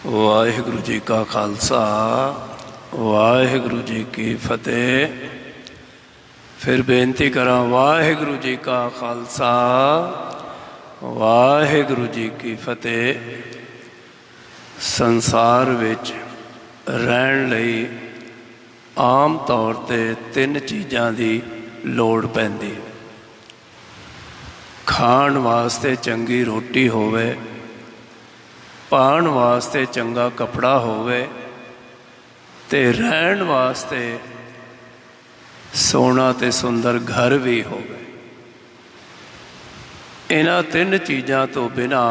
वाहिगुरु जी का खालसा वाहिगुरु जी की फतेह। फिर बेनती करा वाहिगुरु जी का खालसा वाहिगुरु जी की फतेह। संसार विच रहन लई आम तौर ते तीन चीज़ां दी लोड़ पैंदी। खाण वास्ते चंगी रोटी होवे, पाण वास्ते चंगा कपड़ा होवे ते रहन वास्ते सोहना ते सुंदर घर भी होवे। इन्हां तीन चीज़ां तो बिना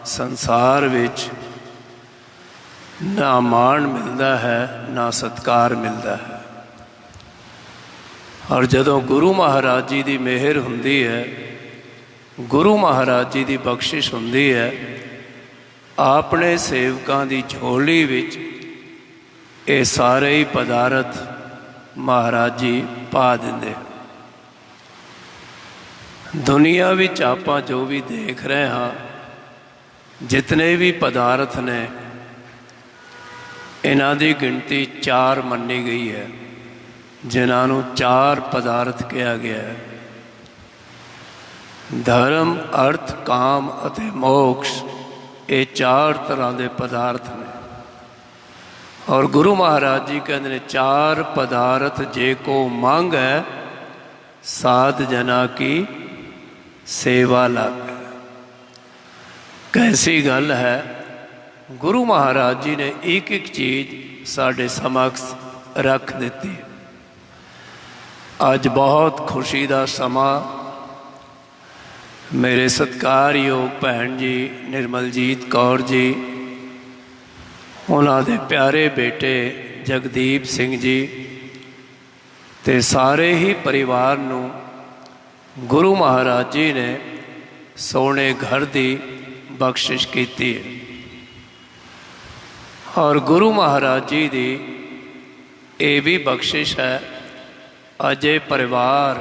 संसार विच ना मान मिलता है ना सत्कार मिलता है। और जदों गुरु महाराज जी की मेहर हुंदी है, गुरु महाराज जी की बख्शिश हुंदी है, अपने सेवकां की झोली विच ये सारे ही पदार्थ महाराज जी पा देंदे। दुनिया विच आपां जो भी देख रहे हाँ, जितने भी पदार्थ ने, इन्हां दी गिनती 4 मन्नी गई है, जिन्हों 4 पदार्थ कहा गया है। धर्म, अर्थ, काम अते मोक्ष, ये 4 तरह के पदार्थ ने। और गुरु महाराज जी कहते हैं 4 पदार्थ जे को मांग है, 7 जना की सेवा लग। कैसी गल है, गुरु महाराज जी ने एक एक चीज़ साढ़े समक्ष रख दी। अज बहुत खुशी का समा। मेरे सत्कारयोग भैन जी निर्मलजीत कौर जी, उन्हों दे प्यारे बेटे जगदीप सिंह जी ते सारे ही परिवार नूं गुरु महाराज जी ने सोने घर की बख्शिश की है। और गुरु महाराज जी की ये भी बख्शिश है, अजे परिवार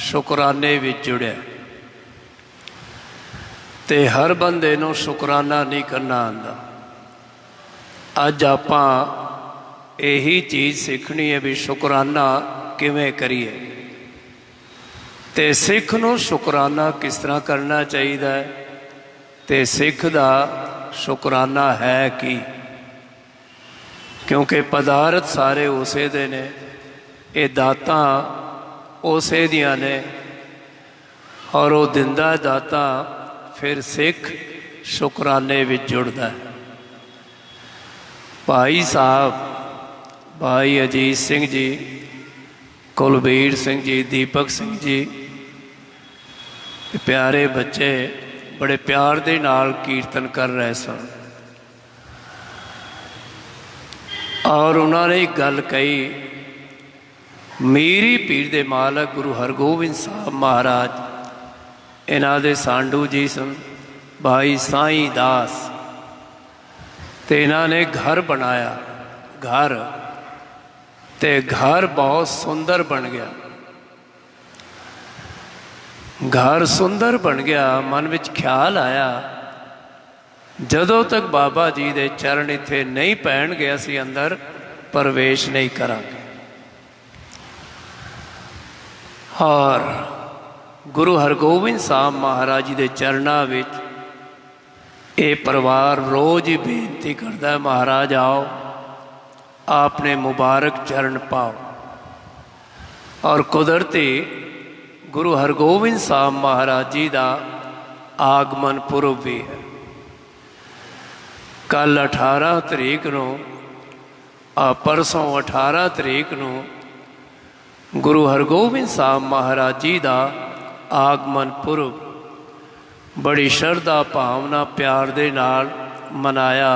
शुकराने विच जुड़िया। ते हर बंदे नूं शुकराना नहीं करना आंदा। अज आपां यही चीज़ सीखनी है भी शुकराना किवें करिए, ते सिख नूं शुकराना किस तरह करना चाहिए, ते सिख दा शुकराना है कि, क्योंकि पदार्थ सारे उसे दे ने, ये दातां उसे दियां ने, और वो दिंदा दाता फिर सिख शुकराने विच जुड़दा है। भाई साहब, भाई अजीत सिंह जी, कुलबीर सिंह जी, दीपक सिंह जी, प्यारे बच्चे बड़े प्यार दे नाल कीर्तन कर रहे सन। और उन्होंने एक गल कही, मीरी पीर दे मालक गुरु हरगोबिंद साहब महाराज, इन्हां दे सांडू जी सन भाई साईं दास, ते इन्हां ने घर बनाया। घर ते घर बहुत सुंदर बन गया। घर सुंदर बन गया, मन विच ख्याल आया, जदों तक बाबा जी दे चरण इत्थे नहीं पैणगे असीं अंदर प्रवेश नहीं करांगे। और गुरु हरगोबिंद साहब महाराज जी के चरणों में ये परिवार रोज़ ही बेनती करता है, महाराज आओ आपने मुबारक चरण पाओ। और कुदरती गुरु हरगोबिंद साहब महाराज जी का आगमन पुरब भी है। कल 18 तरीक नूं, परसों 18 तरीक नूं गुरु हरगोबिंद साहब महाराज जी का आगमन पुरब बड़ी श्रद्धा भावना प्यार दे नाल मनाया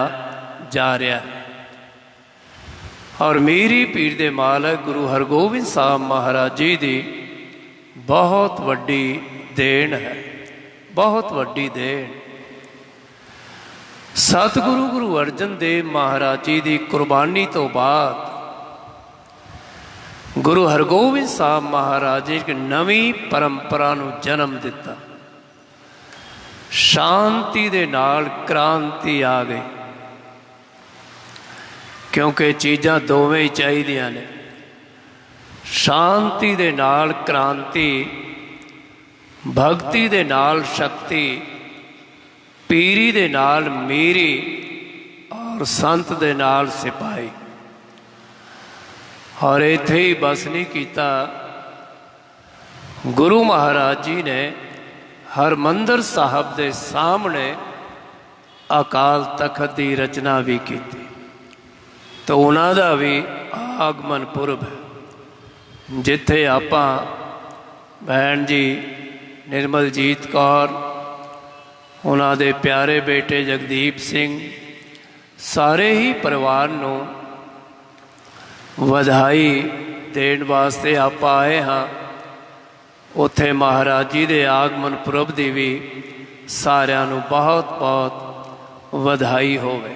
जा रहा है। और मीरी पीर दे मालक गुरु हरगोबिंद साहब महाराज जी की बहुत वड्डी देन है, बहुत वड्डी देन। सतगुरु गुरु अर्जन देव महाराज जी की कुर्बानी तो बाद गुरु हरगोबिंद साहब महाराज जी एक नवी परंपरा नूं जन्म दिता। शांति दे नाल क्रांति आ गई। क्योंकि चीज़ां दोवें ही चाहिदियां ने। शांति दे नाल क्रांति, भगती दे नाल शक्ति, पीरी दे नाल मीरी और संत दे नाल सिपाही। और इत्थे ही बस नहीं कीता, गुरु महाराज जी ने हरमंदर साहब दे सामने अकाल तखत की रचना भी की। तो उन्हां दा भी आगमन पुरब है, जिथे आपां भैन जी निर्मलजीत कौर, उन्हां दे प्यारे बेटे जगदीप सिंह, सारे ही परिवार नूं वधाई देण वास्ते आपां आए हाँ। उत्थे महाराज जी दे आगमन पुरब दी भी सारिआं नूं बहुत बहुत वधाई होवे।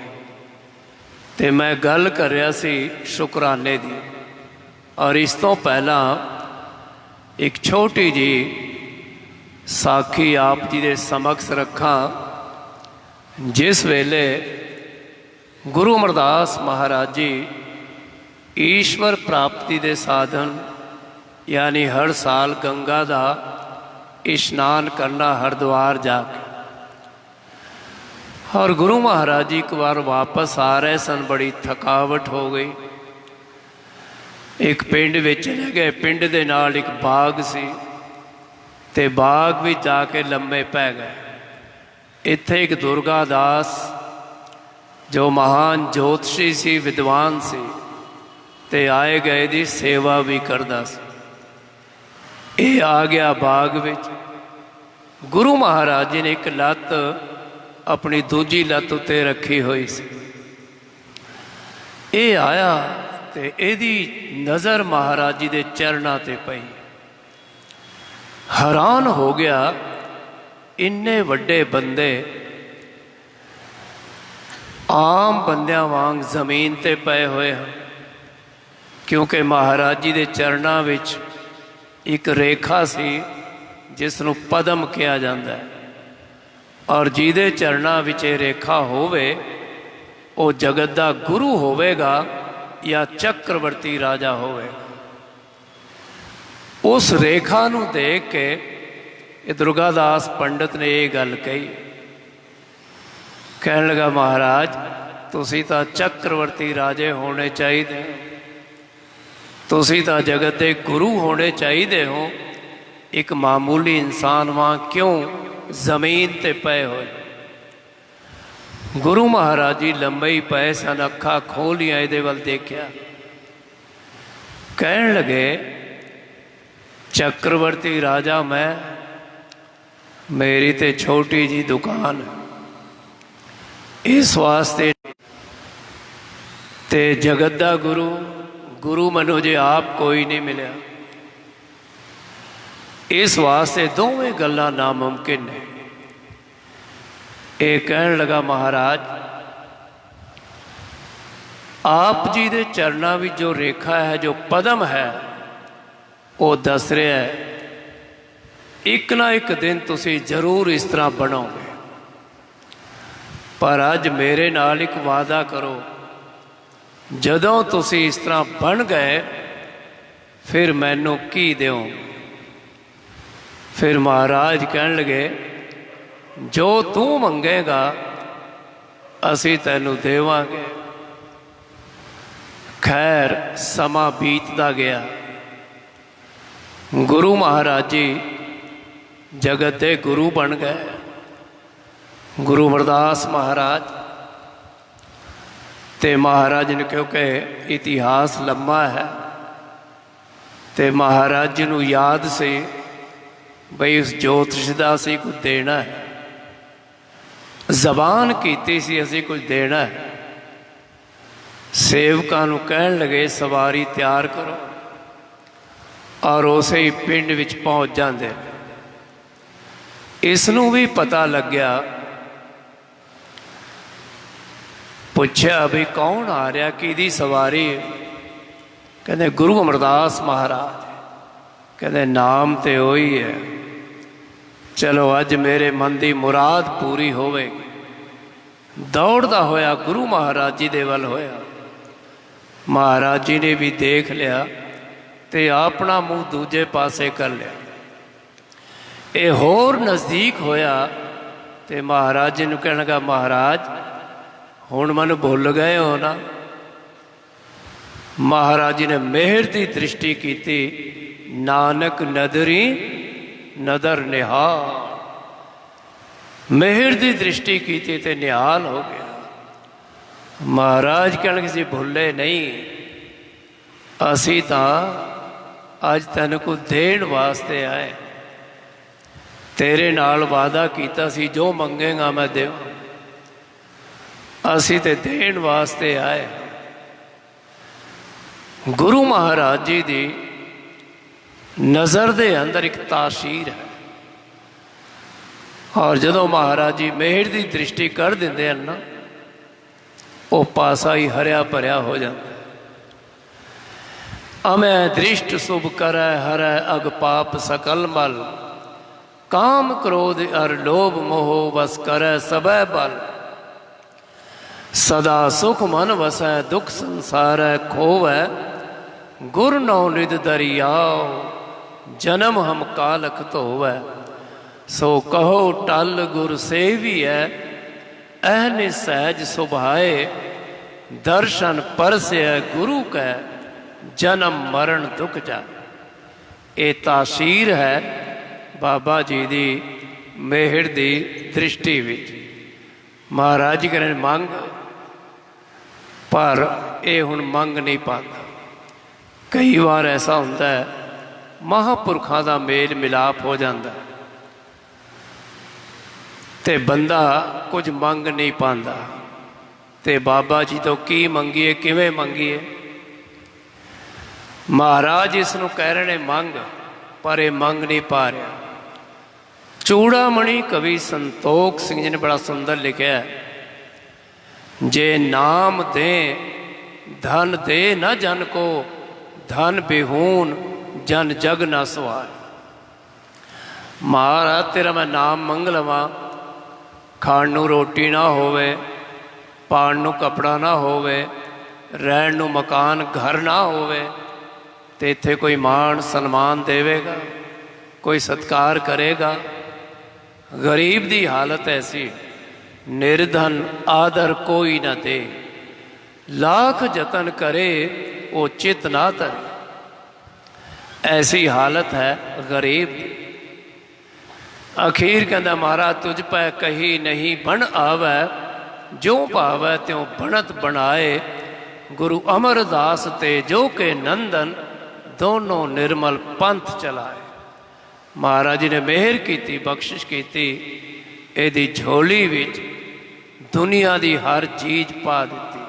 ते मैं गल कर रहा सी शुकराने दी, और इस तो पहला एक छोटी जी साखी आप जी दे समक्ष रखा। जिस वेले गुरु अमरदास महाराज जी ईश्वर प्राप्ति दे साधन यानी हर साल गंगा दा इशनान करना हरिद्वार जाके, और गुरु महाराज जी एक बार वापस आ रहे सन, बड़ी थकावट हो गई। एक पिंड विच चले गए, पिंड दे नाल एक बाग सी, ते बाग भी जाके लम्बे पै गए। इत्थे एक दुर्गादास जो महान ज्योतिषी सी, विद्वान सी, ते आए गए दी सेवा भी करदा सी। ये आ गया बाग विच। गुरु महाराज जी ने एक लत्त अपनी दूजी लत्त उत्ते रखी हुई सी। ये आया ते एदी नज़र महाराज जी दे चरणां ते पई। हैरान हो गया, इन्ने वड्डे बंदे आम बंदियां वांग जमीन ते पए हुए हैं, क्योंकि महाराज जी दे चरणां विच एक रेखा सी जिसनों पदम कहा जाता है, और जिहदे चरणां विच रेखा होवे वो जगत दा गुरु होवेगा या चक्रवर्ती राजा होवेगा। उस रेखा नूं देख के ये दुर्गादास पंडित ने ये गल कही। कहने लगा, महाराज तुसी तां चक्रवर्ती राजे होने चाहिए, तुसी तां जगत के गुरु होने चाहिए हो। एक मामूली इंसान वां क्यों जमीन ते पे होए। गुरु महाराज जी लंबे ही पे सन, अखा खोलियां इहदे वल देखिया, कहन लगे, चक्रवर्ती राजा मैं, मेरी ते छोटी जी दुकान, इस वास्ते ते जगत दा गुरु गुरु मनो जे आप कोई नहीं मिलिया। इस वास्ते दोवें गल्लां नामुमकिन ने। ये कहन लगा, महाराज आप जी दे चरणां विच जो रेखा है, जो पदम है, वो दस रहा है एक ना एक दिन तुसी जरूर इस तरह बनोगे। पर अज मेरे नाल एक वादा करो, जदों तुसी इस तरह बन गए फिर मैनू की देओगे। फिर महाराज कहन लगे, जो तू मंगेगा असी तैनू देवांगे। खैर समा बीतता गया। गुरु महाराज जी जगत के गुरु बन गए। गुरु अमरदास महाराज ते महाराज ने, क्योंकि इतिहास लम्बा है, ते महाराज जी नू याद से बई उस ज्योतिष का असी कुछ देना है, जबान कीती सी असी कुछ देना है। सेवकां नू कहन लगे, सवारी तैयार करो, और उसे ही पिंड विच पहुँच जाते। इसनू भी पता लग गया। पूछया भी कौन आ रहा, कि सवारी? कहते गुरु अमरदास महाराज। कहते नाम तो वही है, चलो अज मेरे मन की मुराद पूरी होवेगी। दौड़दा होया गुरु महाराज जी दे वल होया, महाराज जी ने भी देख लिया तो अपना मूँह दूजे पासे कर लिया। ये होर नज़दीक होया तो महाराज जी ने कहने लगा, महाराज हुण मैनूं भुल गए हो ना। महाराज जी ने मेहर की दृष्टि की, नानक नदरी नदर निहाल। मेहर की दृष्टि की तो निहाल हो गया। महाराज कहने किसी भुले नहीं, असी तो अज तेन को देण वास्ते आए, तेरे नाल वादा किया सी जो मंगेगा मैं देवां। असी ते देण वास्ते आए। गुरु महाराज जी की नज़र के अंदर एक तासीर है, और जदों महाराज जी मेहर की दृष्टि कर देंदे हैं ना, वो पासा ही हरिया भरिया हो जाता है। अमै दृष्ट शुभ करै हरै अग पाप सकल मल, काम क्रोध अर लोभ मोह बस करै सबै बल। सदा सुख मन वसै दुख संसारै खोवै, गुर नौ निध दरियाओ जन्म हम कालख धोवै। सो कहो टल गुर सेवियै, अहन सहज सुभाए। दर्शन परसै गुरु कै, जन्म मरण दुख जाए। ये तासीर है बाबा जी की मेहर की दृष्टि विच। महाराज जी कहने मंग, पर ये हुण मंग नहीं पाता। कई बार ऐसा होता है महापुरखों का मेल मिलाप हो जाता है तो बंदा कुछ मंग नहीं पाता, तो बाबा जी तो की मंगीए, किवें मंगीए। महाराज इसनूं कह रहे ने मंग, पर यह मंग नहीं पा रहा। चूड़ामणि कवि संतोख सिंह जी ने बड़ा सुंदर लिखा है, जे नाम दे धन दे न जन को, धन बिहून जन जग न सवार। महाराज तेरा मैं नाम मंग लवा, खाण नूं रोटी ना होवे, पाण नूं कपड़ा ना होवे, रहण नूं मकान घर ना होवे, ते इत्थे कोई मान सन्मान देवेगा, कोई सत्कार करेगा। गरीब की हालत ऐसी, निर्धन आदर कोई ना दे, लाख जतन करे वो चित ना तरे। ऐसी हालत है गरीब की। अखीर कहता महाराज तुझ पै कही नहीं बन आवै, जो भावै त्यों बनत बनाए। गुरु अमरदास ते जो के नंदन, दोनों निर्मल पंथ चलाए। महाराज जी ने मेहर की, बख्शिश की, यदी झोली विच दुनिया की हर चीज पा दी,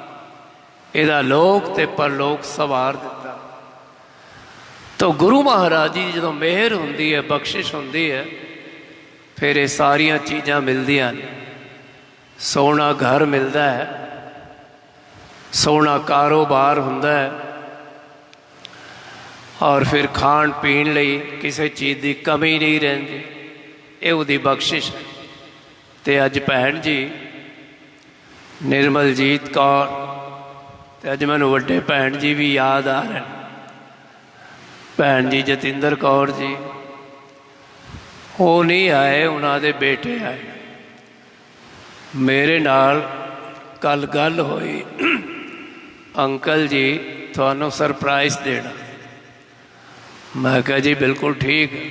यदा लोक ते परलोक सवार दिता। तो गुरु महाराज जी जो मेहर होंदी है, बख्शिश होंदी है, फिर ये सारिया चीज़ां मिलदियां ने। सोना घर मिलता है, सोना कारोबार हुंदा है, और फिर खाण पीण लई किसी चीज़ की कमी नहीं रहिंदी। ये उहदी बख्शिश है। ते अज भैन जी निर्मलजीत कौर, ते अज मैनूं वड्डे भैन जी भी याद आ रहे हैं। भैन जी जतिंदर कौर जी, वो नहीं आए, उन्होंने बेटे आए। मेरे नाल कल गल होई, अंकल जी थानू सरप्राइज देना। मैं कहा जी बिल्कुल ठीक है।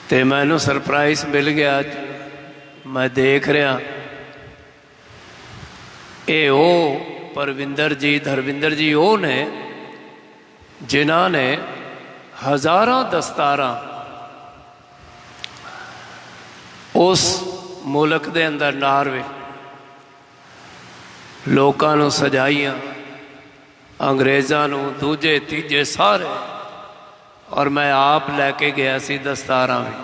तो मैनू सरप्राइज मिल गया। अज मैं देख रहा ये वो परविंदर जी, धर्मिंदर जी वो ने जिन्हों ने हज़ारां दस्तारां उस मुल्क दे अंदर नार्वे लोकां नूं सजाइयां, अंग्रेज़ां नूं दूजे तीजे सारे, और मैं आप लैके गया सी दस्तारां भी।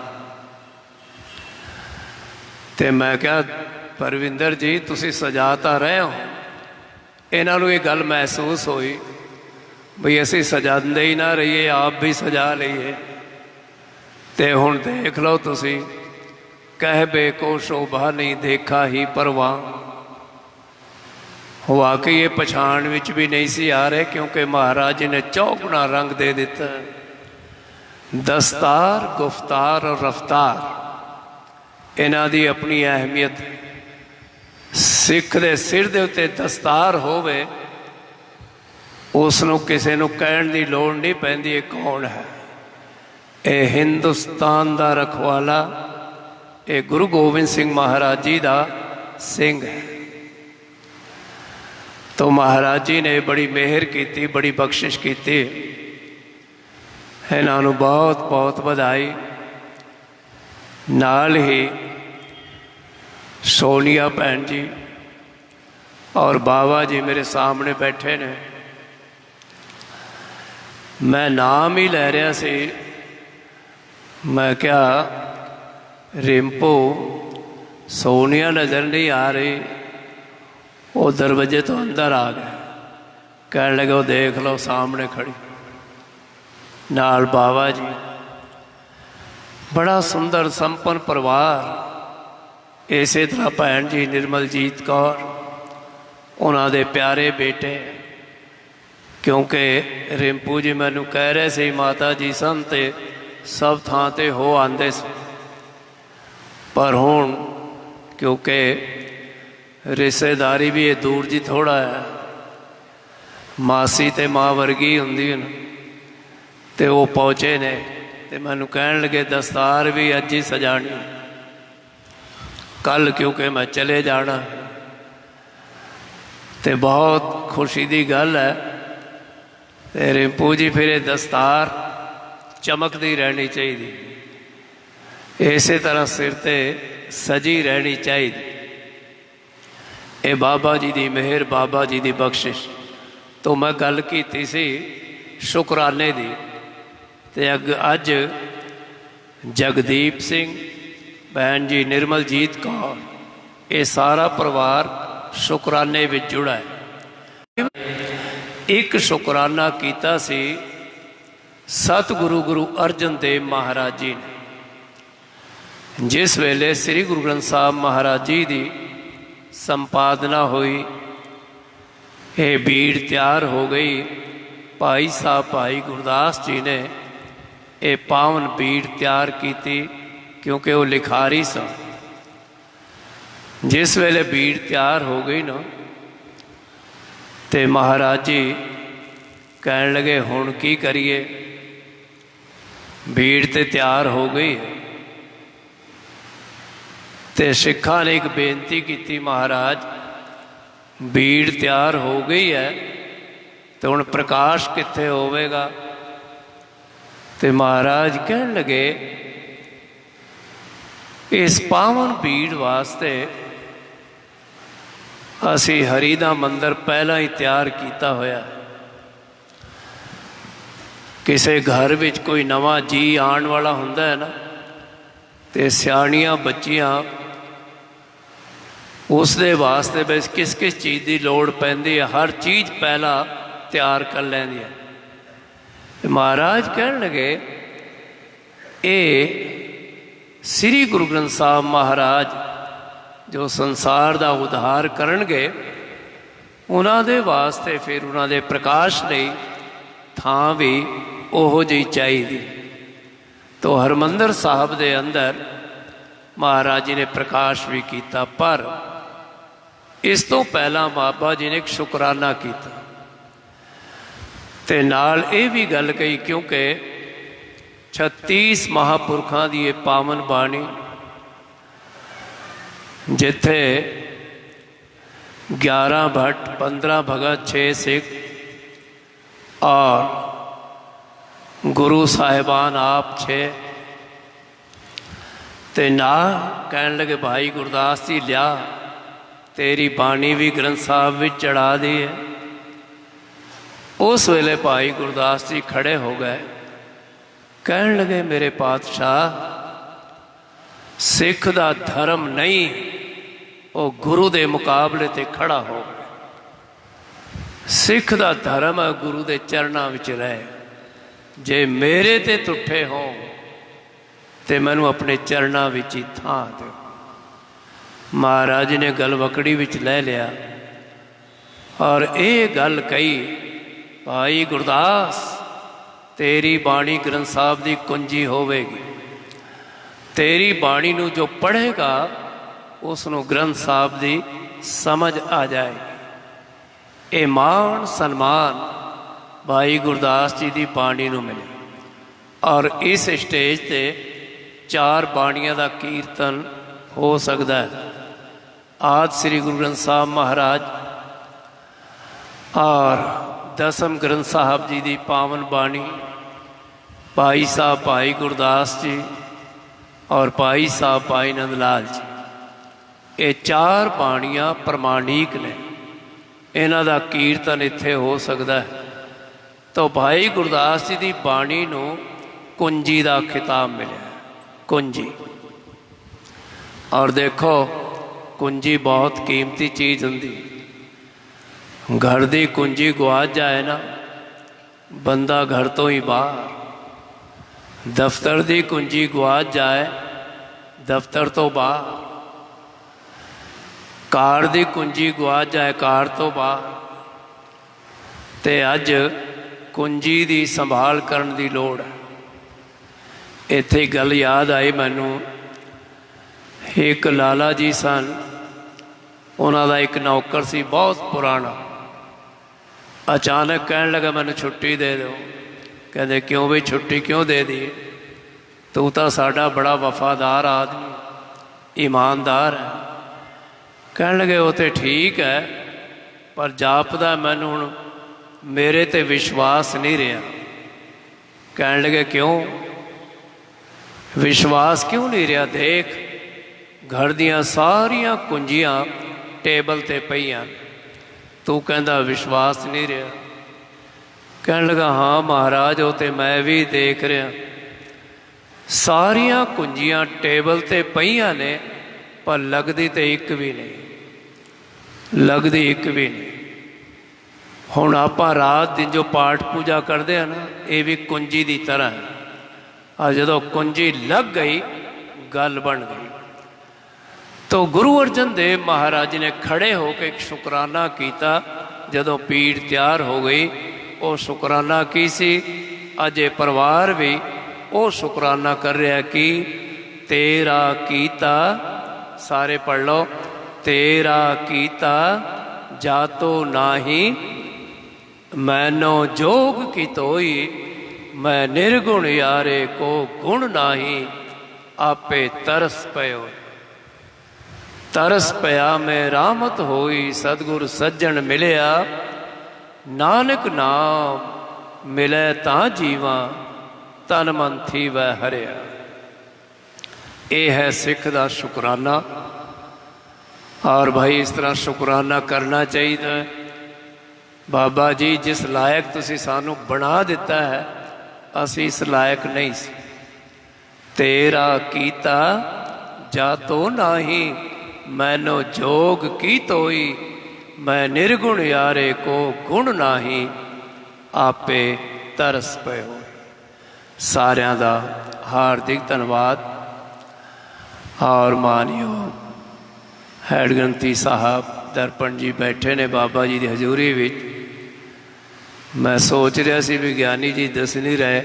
तो मैं क्या परविंदर जी तुसी सजा तो रहे हो। इन्हों ये गल महसूस हुई बई असी सजाते ही ना रहिए, आप भी सजा लीए। तो हुण देख लो तुसी, कह बे को शोभा नहीं देखा ही परवाह। वाकई ये पछाण विच भी नहीं सी आ रहे, क्योंकि महाराज जी ने चौगुना रंग दे दिता। दस्तार, गुफ्तार और रफ्तार, इन्हां दी अपनी अहमियत। सिख दे सिर दे उत्ते दस्तार होवे, उसनों किसी नूं कहण दी लोड़ नहीं पैंदी ये कौन है। ये हिंदुस्तान दा रखवाला, ये गुरु गोबिंद सिंह महाराज जी दा सिंह है। तो महाराज जी ने बड़ी मेहर की, बड़ी बख्शिश की। इन्हां नूं बहुत बहुत बधाई। नाल ही सोनिया भैन जी और बाबा जी मेरे सामने बैठे ने। मैं नाम ही लै रहा सी, मैं क्या रिंपो सोनिया नज़र नहीं आ रही। वो दरवाजे तो अंदर आ गए, कह लगे वो देख लो सामने खड़ी नाल बाबा जी। बड़ा सुंदर संपन्न परिवार। इसे तरह भैन जी निर्मलजीत कौर, उन्हों दे प्यारे बेटे। क्योंकि रिंपू जी मैनू कह रहे थे माता जी सन ते सब थां ते हो आंदे सी, पर हुण क्योंकि रिश्तेदारी भी ये दूर जी थोड़ा है, मासी ते माँ वर्गी हुंदी है, ते वो पहुँचे ने। ते मैनू कहन लगे दस्तार भी अज ही सजानी, कल क्योंकि मैं चले जाना। ते बहुत खुशी की गल है। ते रिंपू जी फिर ये दस्तार चमकती रहनी चाहिए, इस तरह सिर ते सजी रहनी चाहिए। ये बाबा जी की मेहर, बाबा जी की बख्शिश। तो मैं गल की सी शुकराने की, ते अज जगदीप सिंह, भैन जी निर्मलजीत कौर, ये सारा परिवार शुकराने में जुड़ा है। एक शुकराना कीता सी सतगुरु गुरु अर्जन देव महाराज जी ने। जिस वेले श्री गुरु ग्रंथ साहब महाराज जी की संपादना हुई, ये भीड़ तैयार हो गई। भाई साहब भाई गुरदास जी ने ये पावन भीड़ तैयार की, क्योंकि वो लिखारी सन। जिस वेले भीड़ तैयार हो गई ना, ते महाराज जी कहन लगे हुण की करिए, भीड़ ते तैयार हो गई। ते सिखा ने एक बेनती की, महाराज भीड़ तैयार हो गई है, तो हुण प्रकाश कित्थे होवेगा। ते महाराज कहन लगे इस पावन भीड़ वास्ते असी हरि दा मंदिर पहला ही तैयार किया होया। किसी घर विच कोई नवा जी आने वाला हुंदा है ना, ते सियाणियां बच्चियां उस दे वास्ते बस किस किस चीज़ की लोड़ पैंदी है, हर चीज़ पहला तैयार कर लैंदी है। महाराज कहन लगे ये श्री गुरु ग्रंथ साहब महाराज जो संसार का उद्धार करनगे, उन्हां दे वास्ते फिर उन्हां दे प्रकाश लई थां भी ओहो जी चाहिए। तो हरमंदिर साहब दे अंदर महाराज जी ने प्रकाश भी किया, पर इस तो पहला बाबा जी ने एक शुकराना किया। ते नाल ये भी गल कही, क्योंकि 36 महापुरखों की ये पावन बाणी, जिथे 11 भट्ट, 15 भगत, 6 सिख और गुरु साहिबान आप 6। ते ना कहन लगे भाई गुरदास जी लिया तेरी बाणी भी ग्रंथ साहब भी चढ़ा दी है। उस वेले भाई गुरदास जी खड़े हो गए, कहन लगे मेरे पातशाह सिख दा धर्म नहीं, वो गुरु दे मुकाबले ते खड़ा हो। सिख दा धर्म है गुरु दे चरणों विच रहे। जे मेरे ते तुठे हो ते मैनू अपने चरणों विच ही थां दो। महाराज ने गल वकड़ी विच लै लिया। और ये गल कही, भाई गुरदास तेरी बाणी ग्रंथ साहब की कुंजी होवेगी। तेरी बाणी नूं जो पढ़ेगा उसनूं ग्रंथ साहब की समझ आ जाएगी। ये मान सन्मान भाई गुरदास जी की बाणी नूं मिले। और इस स्टेज ते 4 बाणियां का कीर्तन हो सकता है। आदि श्री गुरु ग्रंथ साहब महाराज और दसम ग्रंथ साहब जी की पावन बाणी, भाई साहब भाई गुरदास जी और भाई साहब भाई नंद लाल जी, ये 4 बाणियां प्रमाणिक ने। इन्हां दा कीर्तन इत्थे हो सकता है। तो भाई गुरदास जी की बाणी नूं कुंजी का खिताब मिले, कुंजी। और देखो कुंजी बहुत कीमती चीज़ होंदी। घर की कुंजी गुआच जाए ना, बंदा घर तो ही बाहर। दफ्तर की कुंजी गुआच जाए, दफ्तर तो बाहर। कार की कुंजी गुआच जाए, कार तो बाहर। ते अज कुंजी की संभाल करन की लोड़ है। इत्थे गल याद आई मैनू, एक लाला जी सन, उन्हों का एक नौकर सी बहुत पुराना। अचानक कहन लगा मैनू छुट्टी दे दो। कहते क्यों भी छुट्टी क्यों दे दी? तू तो साडा बड़ा वफादार आदमी, ईमानदार है। कहन लगे वो तो ठीक है, पर जापदा मैनू हुण मेरे ते विश्वास नहीं रहा। कहन लगे क्यों विश्वास क्यों नहीं रहा? देख घर दियाँ सारियां कुंजियां टेबल ते पईयां, तू कहंदा विश्वास नहीं रहा। कहन लगा हाँ महाराज वो तो मैं भी देख रहा, सारियां कुंजियां टेबल ते पईयां ने, पर लगदी तो एक भी नहीं, लगदी एक भी नहीं। हुण आपां रात दिन जो पाठ पूजा करते हैं ना, ये भी कुंजी की तरह है। और जदों कुंजी लग गई गल बन गई। तो गुरु अर्जन देव महाराज ने खड़े होकर एक शुकराना किया। जदों पीड़ तैयार हो गई, वो शुकराना की सी। अजे परिवार भी वो शुकराना कर रहा कि तेरा कीता, सारे पढ़ लो, तेरा कीता जातो नाही, मैनो जोग की तोई, मैं निर्गुण यारे को गुण नाही, आपे तरस पयो। तरस पया मैं रामत होई, सतगुर सज्जन मिलिया, नानक नाम मिले तां जीवा, तन मन थी वह हरिया। ये है सिख दा शुकराना। और भाई इस तरह शुकराना करना चाहिए। बाबा जी जिस लायक तुसी सानू बना दिता है, असी इस लायक नहीं सी। तेरा कीता जातो नाही, मैनो जोग की तोई, मैं निर्गुण यारे को गुण नाही, आपे तरस पयो। सारियां दा हार्दिक धन्यवाद। और मानयोग हैड ग्रंथी साहब दर्पण जी बैठे ने बाबा जी की हजूरी विच। मैं सोच रहा सी भी ज्ञानी जी दस नहीं रहे,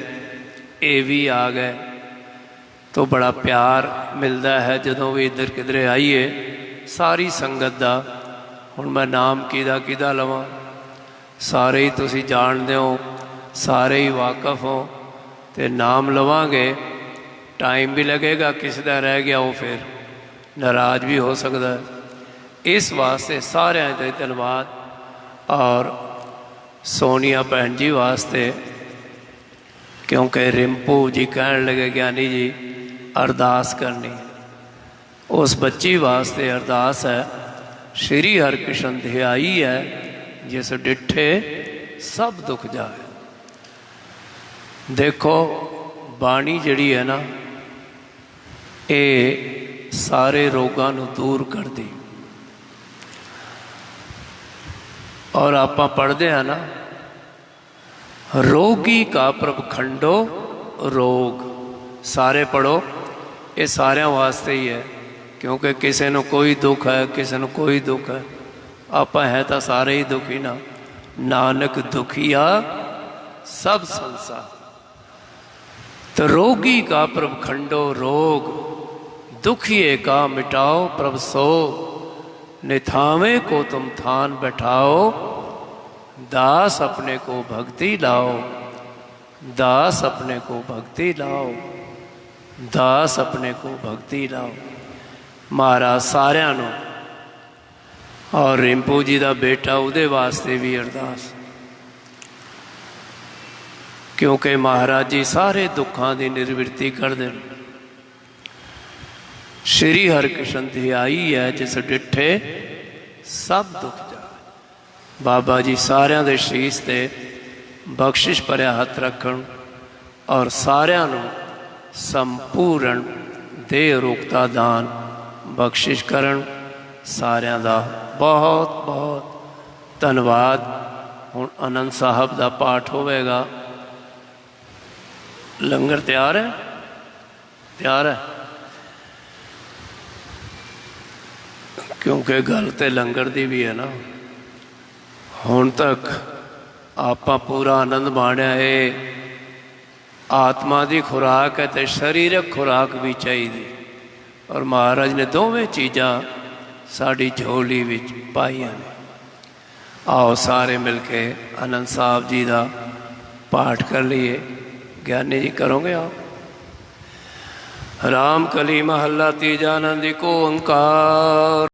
ये भी आ गए। तो बड़ा प्यार मिलता है जदों भी इधर किधरे आइए सारी संगत का। हुण मैं नाम किदा लवां, सारे ही तुसी जानदे हो, सारे ही वाकफ हो। तो नाम लवांगे टाइम भी लगेगा, किसी का रह गया वो फिर नाराज भी हो सकता है। इस वास्ते सारे का धन्यवाद। और सोनिया भैन जी वास्ते, क्योंकि रिंपू जी कहन लगे ज्ञानी जी अरदास करनी, उस बच्ची वास्ते अरदास है। श्री हरकृष्ण ध्याई है, जिस डिठे सब दुख जाए। देखो बाणी जड़ी है ना, ये सारे रोगों को दूर कर दी। और आप पढ़ते हैं ना, रोगी का प्रभ खंडो रोग। सारे पढ़ो, ये सारे वास्ते ही है। क्योंकि किसी को कोई दुख है, किसी को कोई दुख है। ਆਪਾਂ ਹੈ ਤਾਂ ਸਾਰੇ ਹੀ ਦੁਖੀ ਨਾ। नानक दुखिया सब संसार। तो रोगी का प्रभ खंडो रोग, दुखिए का मिटाओ प्रभ सोग। निथावे को तुम थान बैठाओ, दास अपने को भक्ति लाओ। दास अपने को भक्ति लाओ, दास अपने को भक्ति लाओ। महाराज सारिਆਂ ਨੂੰ और रिंपू जी का बेटा उहदे वास्ते भी अरदास, क्योंकि महाराज जी सारे दुखों की निर्वृत्ति करते हैं। श्री हरकृष्ण ध्याई है जिस डिठे सब दुख जाए। बाबा जी सारिਆਂ ਦੇ शीश ते बख्शिश भरिया हथ रखन और सारिਆਂ ਨੂੰ संपूर्ण देह रोगता दान बख्शिश करन। सारिਆਂ ਦਾ बहुत बहुत धन्यवाद। हुण आनंद साहब का पाठ होवेगा। लंगर तैयार है? तैयार है? क्योंकि गल तो लंगर की भी है ना। हुण तक आपां पूरा आनंद माणिया है। आत्मा की खुराक है तो शरीरक खुराक भी चाहिए, और महाराज ने दोवें चीज़ां साड़ी झोली विच पाईयां ने। आओ सारे मिल के आनंद साहब जी का पाठ कर लिए। ज्ञानी जी करोगे आप? राम कली महला तीजा आनंद को ओंकार।